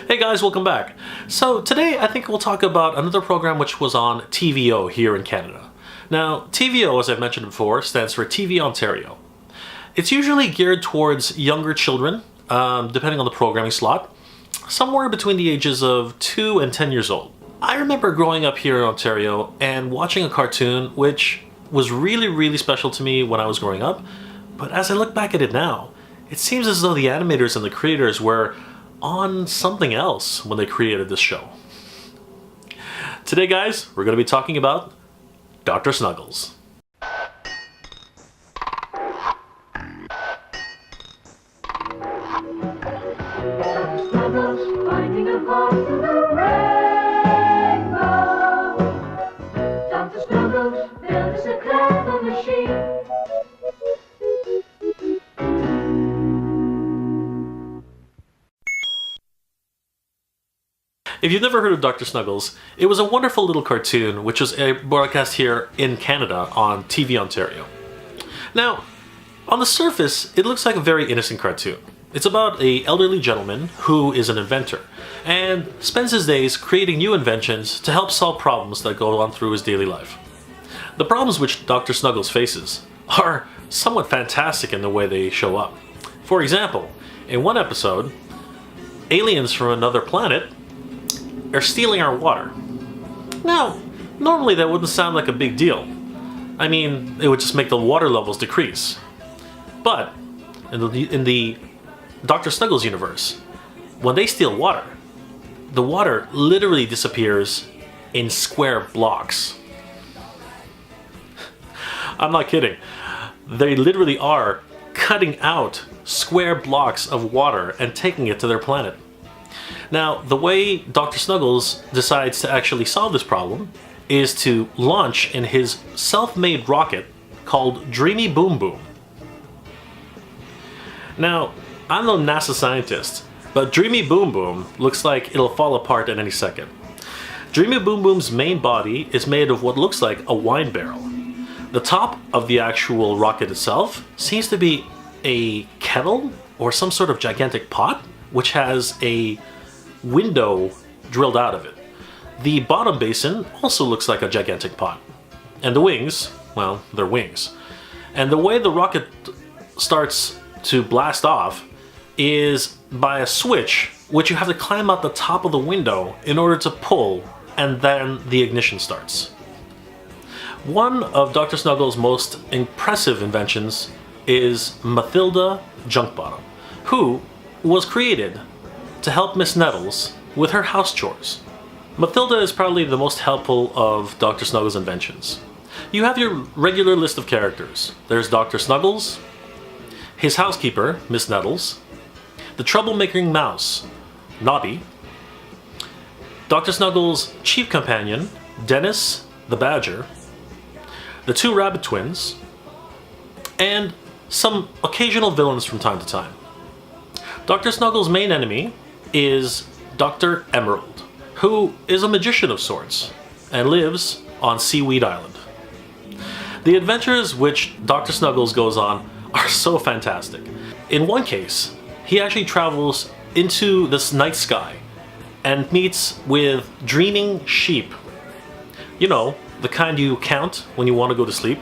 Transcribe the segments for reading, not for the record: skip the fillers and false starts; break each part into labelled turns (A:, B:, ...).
A: Hey guys, welcome back. So today I think we'll talk about another program which was on TVO here in Canada. Now, TVO, as I've mentioned before, stands for TVOntario. It's usually geared towards younger children, depending on the programming slot, somewhere between the ages of 2 and 10 years old. I remember growing up here in Ontario and watching a cartoon which was really special to me when I was growing up, but as I look back at it now, it seems as though the animators and the creators were on something else when they created this show. Today, guys, we're going to be talking about Doctor Snuggles.
B: Doctor Snuggles finding a possible rainbow. Doctor Snuggles builds a clever machine.
A: If you've never heard of Doctor Snuggles, it was a wonderful little cartoon which was broadcast here in Canada on TVOntario. Now, on the surface, it looks like a very innocent cartoon. It's about an elderly gentleman who is an inventor and spends his days creating new inventions to help solve problems that go on through his daily life. The problems which Dr. Snuggles faces are somewhat fantastic in the way they show up. For example, in one episode, aliens from another planet are stealing our water. Now, normally that wouldn't sound like a big deal. I mean, it would just make the water levels decrease. But in the Dr. Snuggles universe, when they steal water, the water literally disappears in square blocks. I'm not kidding. They literally are cutting out square blocks of water and taking it to their planet. Now, the way Dr. Snuggles decides to actually solve this problem is to launch in his self-made rocket called Dreamy Boom Boom. Now, I'm no NASA scientist, but Dreamy Boom Boom looks like it'll fall apart at any second. Dreamy Boom Boom's main body is made of what looks like a wine barrel. The top of the actual rocket itself seems to be a kettle or some sort of gigantic pot, which has a window drilled out of it. The bottom basin also looks like a gigantic pot. And the wings, well, they're wings. And the way the rocket starts to blast off is by a switch, which you have to climb out the top of the window in order to pull, and then the ignition starts. One of Dr. Snuggles' most impressive inventions is Mathilda Junk Bottom, who was created to help Miss Nettles with her house chores. Mathilda is probably the most helpful of Dr. Snuggles' inventions. You have your regular list of characters. There's Dr. Snuggles, his housekeeper, Miss Nettles, the troublemaking mouse, Nobby, Dr. Snuggles' chief companion, Denis the Badger, the two rabbit twins, and some occasional villains from time to time. Dr. Snuggles' main enemy is Dr. Emerald, who is a magician of sorts and lives on Seaweed Island. The adventures which Dr. Snuggles goes on are so fantastic. In one case, he actually travels into this night sky and meets with dreaming sheep. You know, the kind you count when you want to go to sleep.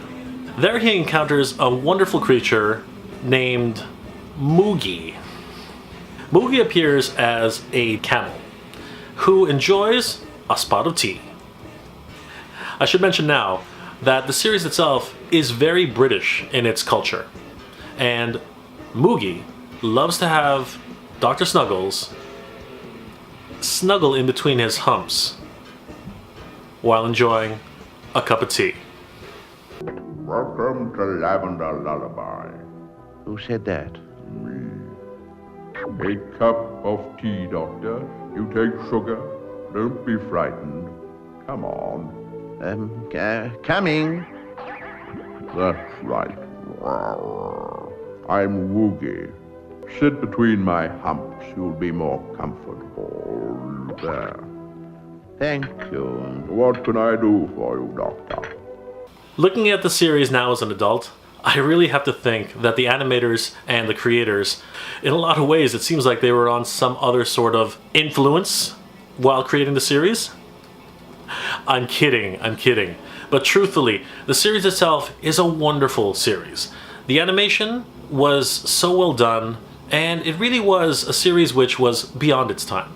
A: There he encounters a wonderful creature named Moogie. Moogie appears as a camel who enjoys a spot of tea. I should mention now that the series itself is very British in its culture, and Moogie loves to have Dr. Snuggles snuggle in between his humps while enjoying a cup of tea.
C: Welcome to Lavender Lullaby.
D: Who said that?
C: Me. A cup of tea, Doctor. You take sugar. Don't be frightened. Come on.
D: Coming.
C: That's right. I'm Woogie. Sit between my humps. You'll be more comfortable. There.
D: Thank you.
C: What can I do for you, Doctor?
A: Looking at the series now as an adult, I really have to think that the animators and the creators, in a lot of ways, it seems like they were on some other sort of influence while creating the series. I'm kidding. But truthfully, the series itself is a wonderful series. The animation was so well done, and it really was a series which was beyond its time.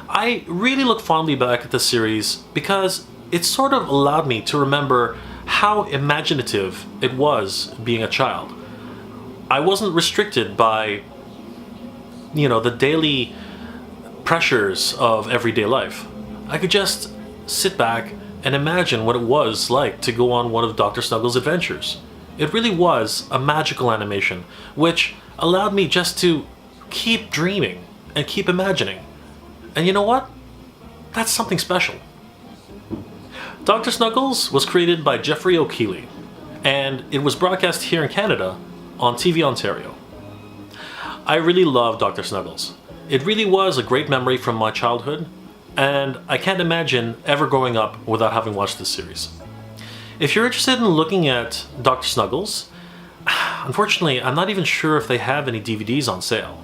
A: I really look fondly back at the series because it sort of allowed me to remember how imaginative it was being a child. I wasn't restricted by, the daily pressures of everyday life. I could just sit back and imagine what it was like to go on one of Dr. Snuggles' adventures. It really was a magical animation, which allowed me just to keep dreaming and keep imagining. And you know what? That's something special. Dr. Snuggles was created by Jeffery O'Keefe, and it was broadcast here in Canada on TVOntario. I really love Dr. Snuggles. It really was a great memory from my childhood, and I can't imagine ever growing up without having watched this series. If you're interested in looking at Dr. Snuggles, unfortunately, I'm not even sure if they have any DVDs on sale.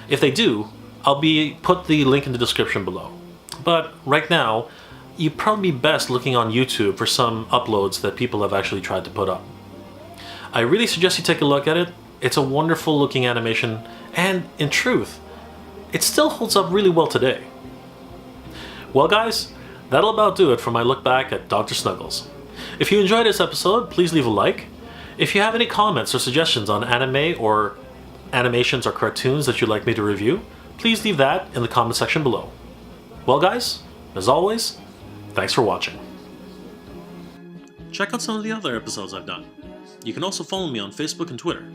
A: If they do, I'll put the link in the description below. But right now, you'd probably be best looking on YouTube for some uploads that people have actually tried to put up. I really suggest you take a look at it. It's a wonderful looking animation, and in truth, it still holds up really well today. Well guys, that'll about do it for my look back at Dr. Snuggles. If you enjoyed this episode, please leave a like. If you have any comments or suggestions on anime or animations or cartoons that you'd like me to review, please leave that in the comment section below. Well guys, as always, thanks for watching. Check out some of the other episodes I've done. You can also follow me on Facebook and Twitter.